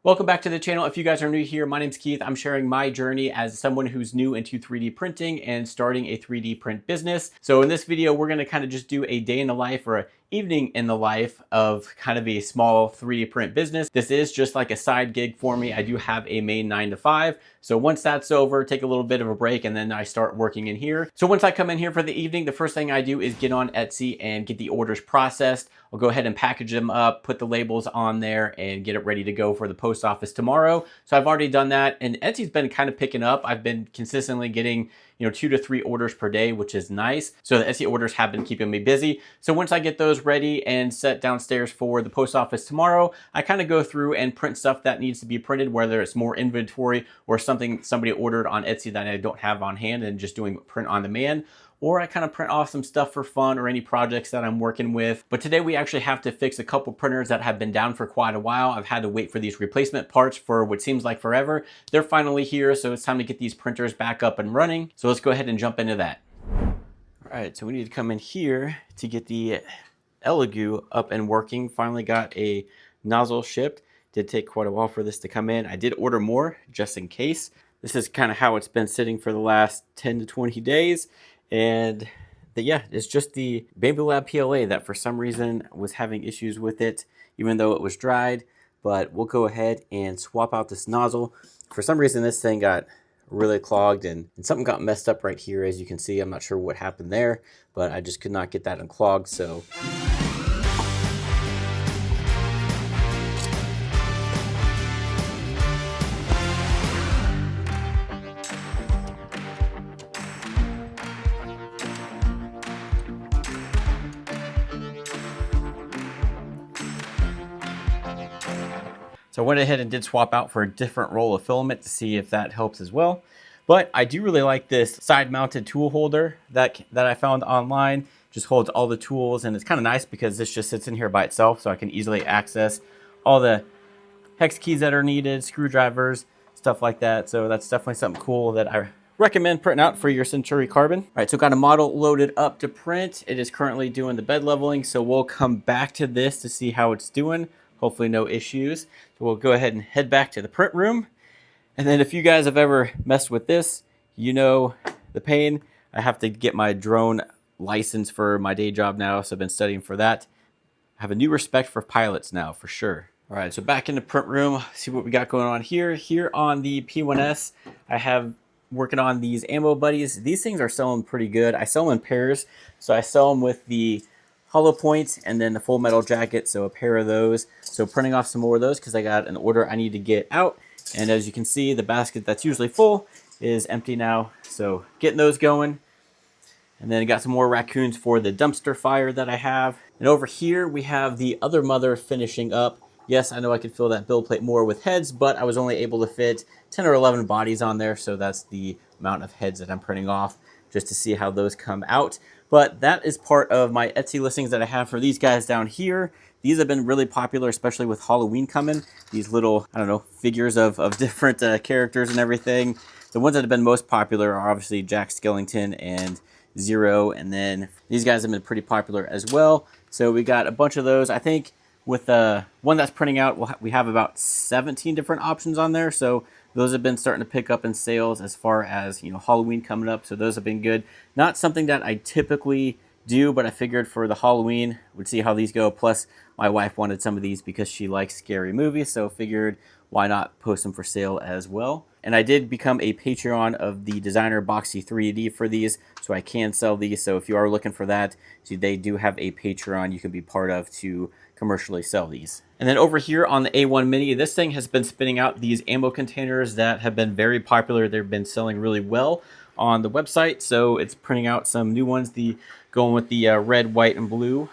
Welcome back to the channel. If you guys are new here, my name's Keith. I'm sharing my journey as someone who's new into 3D printing and starting a 3D print business. So in this video, we're gonna kind of just do a day in the life or an evening in the life of kind of a small 3D print business. This is just like a side gig for me. I do have a main 9 to 5. So once that's over, take a little bit of a break and then I start working in here. So once I come in here for the evening, the first thing I do is get on Etsy and get the orders processed. I'll go ahead and package them up, put the labels on there and get it ready to go for the post office tomorrow. So I've already done that and Etsy's been kind of picking up. I've been consistently getting 2 to 3 orders per day, which is nice. So the Etsy orders have been keeping me busy. So once I get those ready and set downstairs for the post office tomorrow, I kind of go through and print stuff that needs to be printed, whether it's more inventory or something somebody ordered on Etsy that I don't have on hand and just doing print on demand. Or I kind of print off some stuff for fun or any projects that I'm working with. But today we actually have to fix a couple printers that have been down for quite a while. I've had to wait for these replacement parts for what seems like forever. They're finally here, so it's time to get these printers back up and running. So let's go ahead and jump into that. All right, so we need to come in here to get the Eligu up and working. Finally got a nozzle shipped. Did take quite a while for this to come in. I did order more just in case. This is kind of how it's been sitting for the last 10 to 20 days. And yeah, it's just the Bamboo Lab PLA that for some reason was having issues with it, even though it was dried. But we'll go ahead and swap out this nozzle. For some reason, this thing got really clogged and something got messed up right here. As you can see, I'm not sure what happened there, but I just could not get that unclogged. So I went ahead and did swap out for a different roll of filament to see if that helps as well. But I do really like this side-mounted tool holder that I found online. Just holds all the tools, and it's kind of nice because this just sits in here by itself, so I can easily access all the hex keys that are needed, screwdrivers, stuff like that. So that's definitely something cool that I recommend printing out for your Century Carbon. All right, so got a model loaded up to print. It is currently doing the bed leveling, so we'll come back to this to see how it's doing. Hopefully no issues. So we'll go ahead and head back to the print room. And then if you guys have ever messed with this, you know the pain. I have to get my drone license for my day job now, so I've been studying for that. I have a new respect for pilots now, for sure. All right, so back in the print room, see what we got going on here. Here on the P1S, I have working on these ammo buddies. These things are selling pretty good. I sell them in pairs, so I sell them with the hollow points and then the full metal jacket, so a pair of those. So printing off some more of those because I got an order I need to get out. And as you can see, the basket that's usually full is empty now. So getting those going. And then got some more raccoons for the dumpster fire that I have. And over here we have the other mother finishing up. Yes, I know I could fill that build plate more with heads, but I was only able to fit 10 or 11 bodies on there. So that's the amount of heads that I'm printing off, just to see how those come out. But that is part of my Etsy listings that I have for these guys down here. These have been really popular, especially with Halloween coming. These little, I don't know, figures of different characters and everything. The ones that have been most popular are obviously Jack Skellington and Zero. And then these guys have been pretty popular as well. So we got a bunch of those. I think with the one that's printing out, we have about 17 different options on there. So those have been starting to pick up in sales as far as, Halloween coming up. So those have been good. Not something that I typically do, but I figured for the Halloween, we'd see how these go. Plus, my wife wanted some of these because she likes scary movies. So figured why not post them for sale as well. And I did become a Patreon of the designer Boxy 3D for these, so I can sell these. So if you are looking for that, so they do have a Patreon you can be part of to commercially sell these. And then over here on the A1 Mini, this thing has been spitting out these ammo containers that have been very popular. They've been selling really well on the website, so it's printing out some new ones, going with the red, white, and blue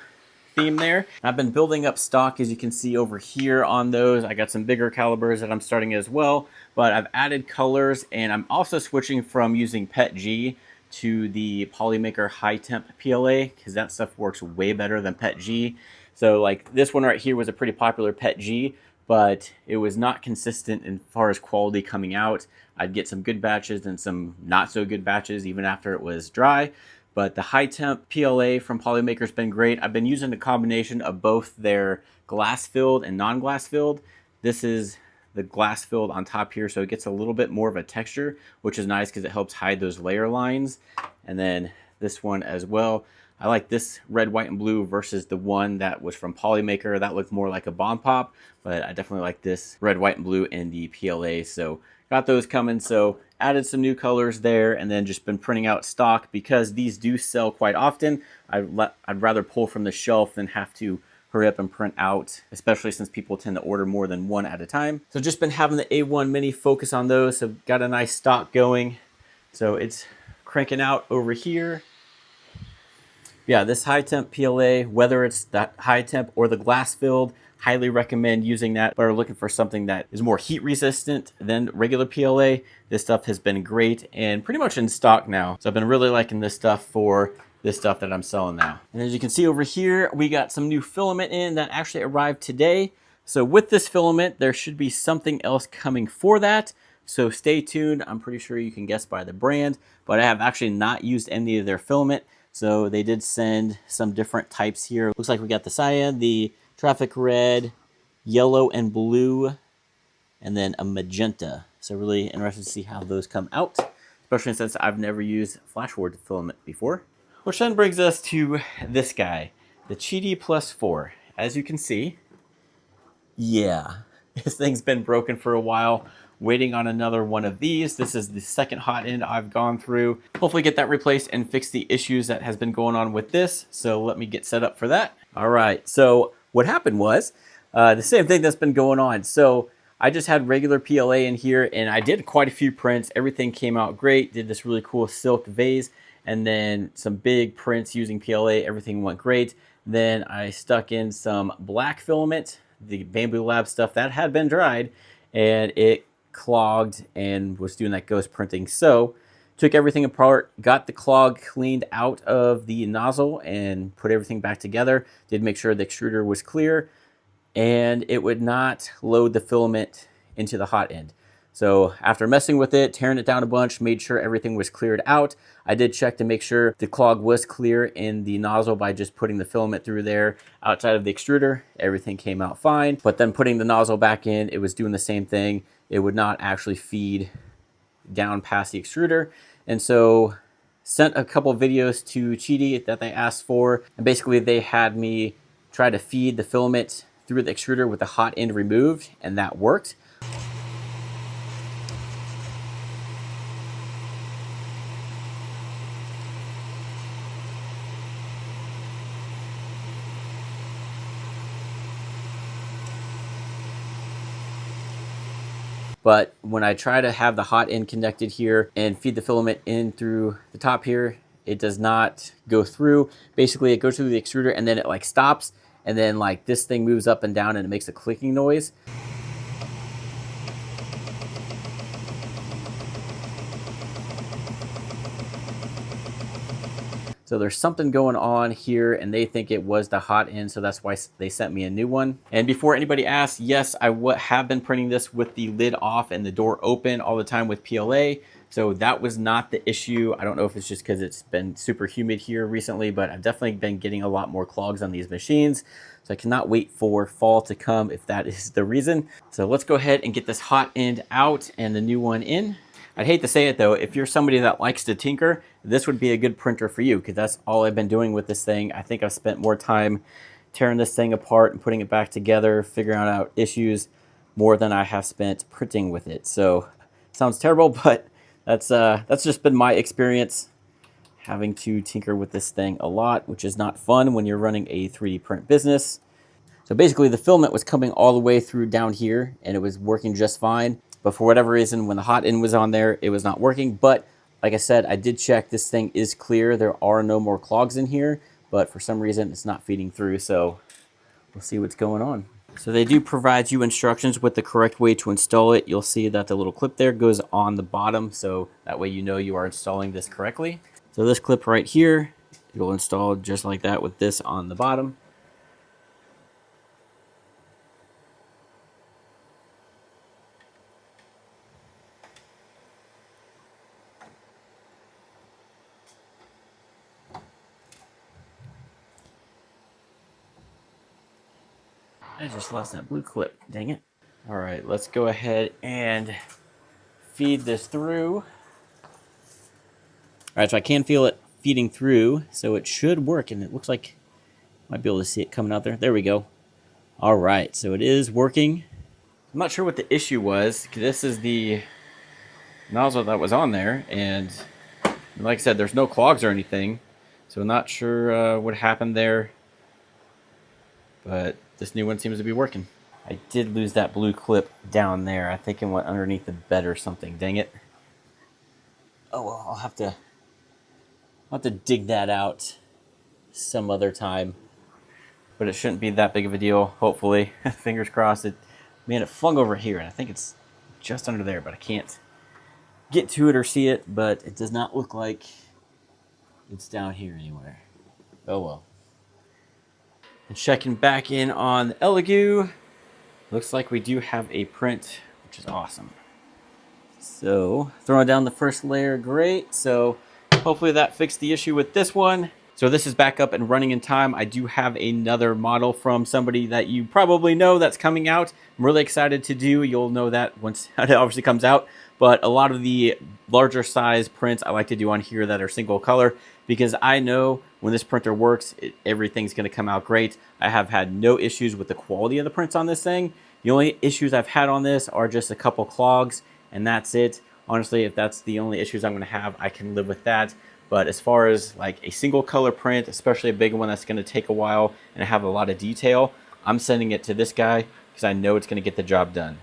theme there. I've been building up stock, as you can see over here on those. I got some bigger calibers that I'm starting as well, but I've added colors, and I'm also switching from using PETG to the Polymaker high temp PLA, because that stuff works way better than PETG. So like this one right here was a pretty popular PETG, but it was not consistent as far as quality coming out. I'd get some good batches and some not so good batches even after it was dry. But the high temp PLA from Polymaker has been great. I've been using a combination of both their glass filled and non-glass filled. This is the glass filled on top here, so it gets a little bit more of a texture, which is nice because it helps hide those layer lines. And then this one as well. I like this red, white, and blue versus the one that was from Polymaker. That looked more like a bomb pop, but I definitely like this red, white, and blue in the PLA. So got those coming. So added some new colors there, and then just been printing out stock because these do sell quite often. I'd rather pull from the shelf than have to hurry up and print out, especially since people tend to order more than one at a time. So just been having the A1 Mini focus on those. So got a nice stock going. So it's cranking out over here. Yeah, this high temp PLA, whether it's that high temp or the glass filled, highly recommend using that. But are looking for something that is more heat resistant than regular PLA, this stuff has been great and pretty much in stock now. So I've been really liking this stuff for this stuff that I'm selling now. And as you can see over here, we got some new filament in that actually arrived today. So with this filament, there should be something else coming for that. So stay tuned. I'm pretty sure you can guess by the brand, but I have actually not used any of their filament. So they did send some different types here. Looks like we got the cyan, the traffic red, yellow and blue, and then a magenta. So really interested to see how those come out, especially since I've never used flashboard filament before. Which then brings us to this guy, the Cheaty Plus4. As you can see, yeah, this thing's been broken for a while. Waiting on another one of these. This is the second hot end I've gone through. Hopefully get that replaced and fix the issues that has been going on with this. So let me get set up for that. All right, so what happened was the same thing that's been going on. So I just had regular PLA in here and I did quite a few prints. Everything came out great. Did this really cool silk vase and then some big prints using PLA. Everything went great. Then I stuck in some black filament, the Bamboo Lab stuff that had been dried, and it clogged and was doing that ghost printing. So took everything apart, got the clog cleaned out of the nozzle and put everything back together. Did make sure the extruder was clear and it would not load the filament into the hot end. So after messing with it, tearing it down a bunch, made sure everything was cleared out. I did check to make sure the clog was clear in the nozzle by just putting the filament through there outside of the extruder. Everything came out fine, but then putting the nozzle back in, it was doing the same thing. It would not actually feed down past the extruder. And so sent a couple videos to Cheaty that they asked for. And basically they had me try to feed the filament through the extruder with the hot end removed, and that worked. But when I try to have the hot end connected here and feed the filament in through the top here, it does not go through. Basically, it goes through the extruder and then it like stops, and then like this thing moves up and down and it makes a clicking noise. So there's something going on here and they think it was the hot end, so that's why they sent me a new one. And before anybody asks, yes, I have been printing this with the lid off and the door open all the time with PLA. So that was not the issue. I don't know if it's just because it's been super humid here recently, but I've definitely been getting a lot more clogs on these machines. So I cannot wait for fall to come if that is the reason. So let's go ahead and get this hot end out and the new one in. I'd hate to say it though, if you're somebody that likes to tinker, this would be a good printer for you because that's all I've been doing with this thing. I think I've spent more time tearing this thing apart and putting it back together, figuring out issues more than I have spent printing with it. So sounds terrible, but that's just been my experience having to tinker with this thing a lot, which is not fun when you're running a 3D print business. So basically the filament was coming all the way through down here and it was working just fine. But for whatever reason, when the hot end was on there, it was not working. But like I said, I did check, this thing is clear. There are no more clogs in here, but for some reason it's not feeding through. So we'll see what's going on. So they do provide you instructions with the correct way to install it. You'll see that the little clip there goes on the bottom. So that way you know you are installing this correctly. So this clip right here, you'll install just like that with this on the bottom. I just lost that blue clip, dang it. All right, let's go ahead and feed this through. All right, so I can feel it feeding through, so it should work, and it looks like I might be able to see it coming out there. There we go. All right, so it is working. I'm not sure what the issue was, because this is the nozzle that was on there, and like I said, there's no clogs or anything, so I'm not sure what happened there, but this new one seems to be working. I did lose that blue clip down there. I think it went underneath the bed or something. Dang it. Oh well, I'll have to dig that out some other time. But it shouldn't be that big of a deal, hopefully. Fingers crossed. Man, it flung over here, and I think it's just under there, but I can't get to it or see it, but it does not look like it's down here anywhere. Oh well. And checking back in on the Eligu, looks like we do have a print, which is awesome. So throwing down the first layer, great. So hopefully that fixed the issue with this one. So this is back up and running in time. I do have another model from somebody that you probably know that's coming out. I'm really excited to do. You'll know that once it obviously comes out. But a lot of the larger size prints I like to do on here that are single color, because I know when this printer works, everything's going to come out great. I have had no issues with the quality of the prints on this thing. The only issues I've had on this are just a couple clogs, and that's it. Honestly, if that's the only issues I'm going to have, I can live with that. But as far as like a single color print, especially a big one that's going to take a while and have a lot of detail, I'm sending it to this guy because I know it's going to get the job done.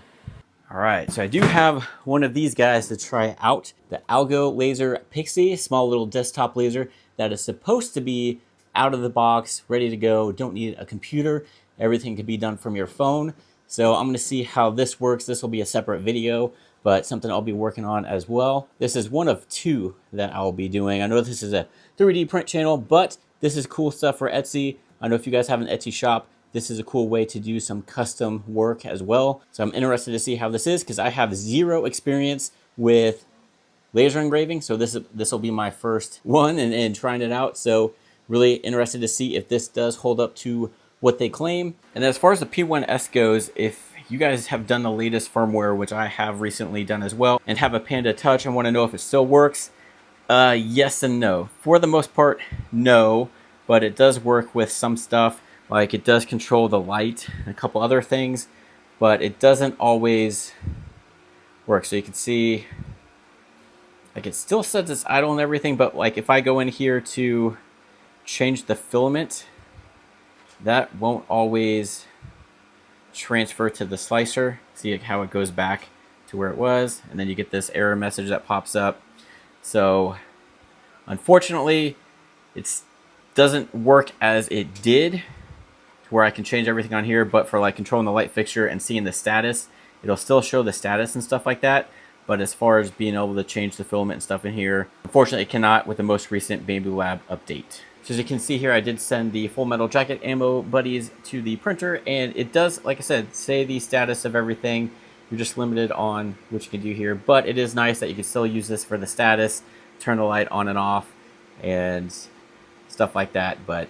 All right, so I do have one of these guys to try out, the Algo Laser Pixie, small little desktop laser that is supposed to be out of the box, ready to go, don't need a computer, everything can be done from your phone. So I'm going to see how this works. This will be a separate video, but something I'll be working on as well. This is one of two that I'll be doing. I know this is a 3D print channel, but this is cool stuff for Etsy. I know if you guys have an Etsy shop, this is a cool way to do some custom work as well. So I'm interested to see how this is because I have zero experience with laser engraving. So this will be my first one and trying it out. So really interested to see if this does hold up to what they claim. And as far as the P1S goes, if you guys have done the latest firmware, which I have recently done as well, and have a Panda Touch, I want to know if it still works. Yes and no. For the most part, no, but it does work with some stuff. Like it does control the light and a couple other things, but it doesn't always work. So you can see, like it still says it's idle and everything, but like if I go in here to change the filament, that won't always transfer to the slicer. See how it goes back to where it was, and then you get this error message that pops up. So unfortunately, it doesn't work as it did, to where I can change everything on here, but for like controlling the light fixture and seeing the status, it'll still show the status and stuff like that. But as far as being able to change the filament and stuff in here, unfortunately it cannot with the most recent Bamboo Lab update. So as you can see here, I did send the Full Metal Jacket ammo buddies to the printer, and it does, like I said, say the status of everything. You're just limited on what you can do here, but it is nice that you can still use this for the status, turn the light on and off, and stuff like that. But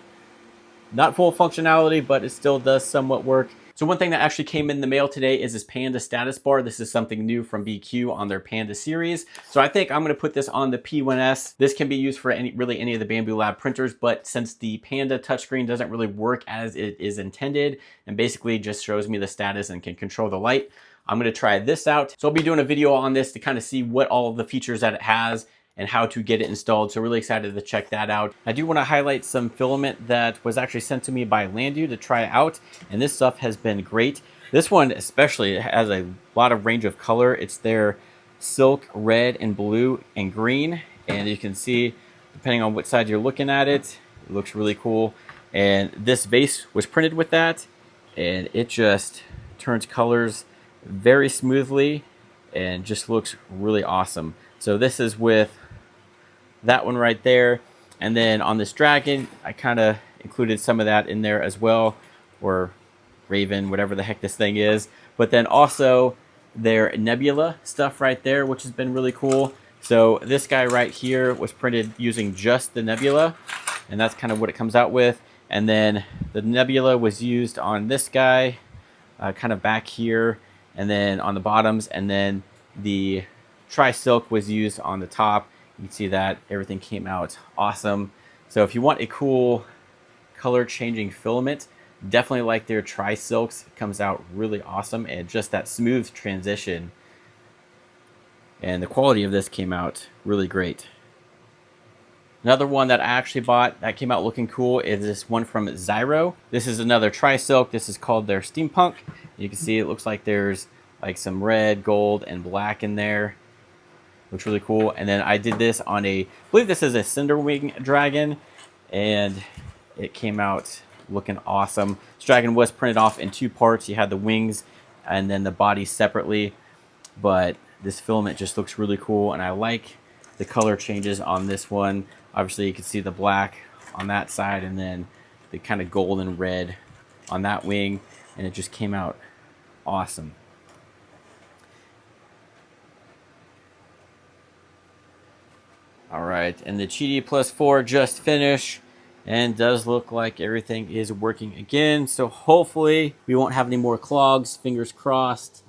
not full functionality, but it still does somewhat work. So one thing that actually came in the mail today is this Panda status bar. This is something new from BQ on their Panda series. So I think I'm going to put this on the P1S. This can be used for really any of the Bamboo Lab printers, but since the Panda touchscreen doesn't really work as it is intended and basically just shows me the status and can control the light, I'm going to try this out. So I'll be doing a video on this to kind of see what all of the features that it has and how to get it installed. So really excited to check that out. I do want to highlight some filament that was actually sent to me by Landu to try out, and this stuff has been great. This one especially has a lot of range of color. It's their silk red and blue and green, and you can see depending on what side you're looking at it, it looks really cool. And this vase was printed with that, and it just turns colors very smoothly and just looks really awesome. So this is with that one right there, and then on this dragon I kind of included some of that in there as well, or raven, whatever the heck this thing is. But then also their nebula stuff right there, which has been really cool. So this guy right here was printed using just the nebula, and that's kind of what it comes out with. And then the nebula was used on this guy kind of back here, and then on the bottoms, and then the tri-silk was used on the top. You can see that everything came out awesome. So if you want a cool color changing filament, definitely like their tri-silks. It comes out really awesome, and just that smooth transition. And the quality of this came out really great. Another one that I actually bought that came out looking cool is this one from Zyro. This is another tri-silk. This is called their Steampunk. You can see it looks like there's like some red, gold, and black in there. Looks really cool. And then I did this on I believe this is a Cinderwing dragon, and it came out looking awesome. This dragon was printed off in 2 parts. You had the wings and then the body separately, but this filament just looks really cool, and I like the color changes on this one. Obviously you can see the black on that side and then the kind of golden red on that wing, and it just came out awesome. All right, and the Cheaty Plus4 just finished, and does look like everything is working again. So hopefully we won't have any more clogs, fingers crossed.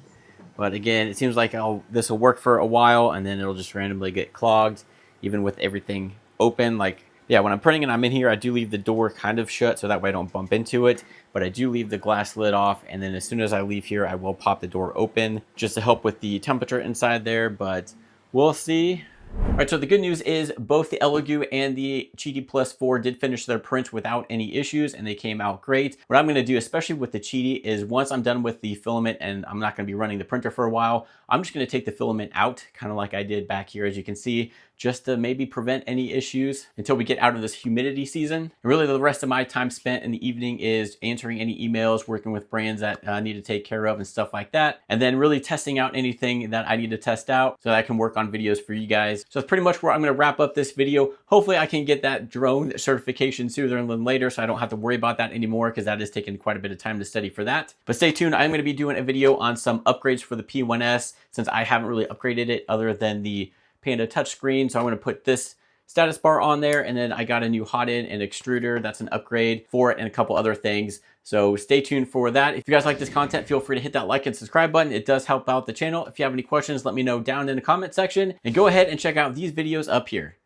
But again, it seems like this will work for a while, and then it'll just randomly get clogged, even with everything open. Like, yeah, when I'm printing and I'm in here, I do leave the door kind of shut so that way I don't bump into it. But I do leave the glass lid off, and then as soon as I leave here, I will pop the door open just to help with the temperature inside there. But we'll see. All right, so the good news is both the Eligu and the Cheaty Plus4 did finish their print without any issues, and they came out great. What I'm going to do, especially with the Cheaty, is once I'm done with the filament and I'm not going to be running the printer for a while, I'm just going to take the filament out, kind of like I did back here, as you can see, just to maybe prevent any issues until we get out of this humidity season. And really the rest of my time spent in the evening is answering any emails, working with brands that I need to take care of and stuff like that, and then really testing out anything that I need to test out so that I can work on videos for you guys. So that's pretty much where I'm going to wrap up this video. Hopefully I can get that drone certification sooner than later, so I don't have to worry about that anymore, because that has taken quite a bit of time to study for that. But stay tuned. I'm going to be doing a video on some upgrades for the P1S, since I haven't really upgraded it other than the Panda touchscreen. So I'm going to put this status bar on there, and then I got a new hot end and extruder. That's an upgrade for it, and a couple other things. So stay tuned for that. If you guys like this content, feel free to hit that like and subscribe button. It does help out the channel. If you have any questions, let me know down in the comment section, and go ahead and check out these videos up here.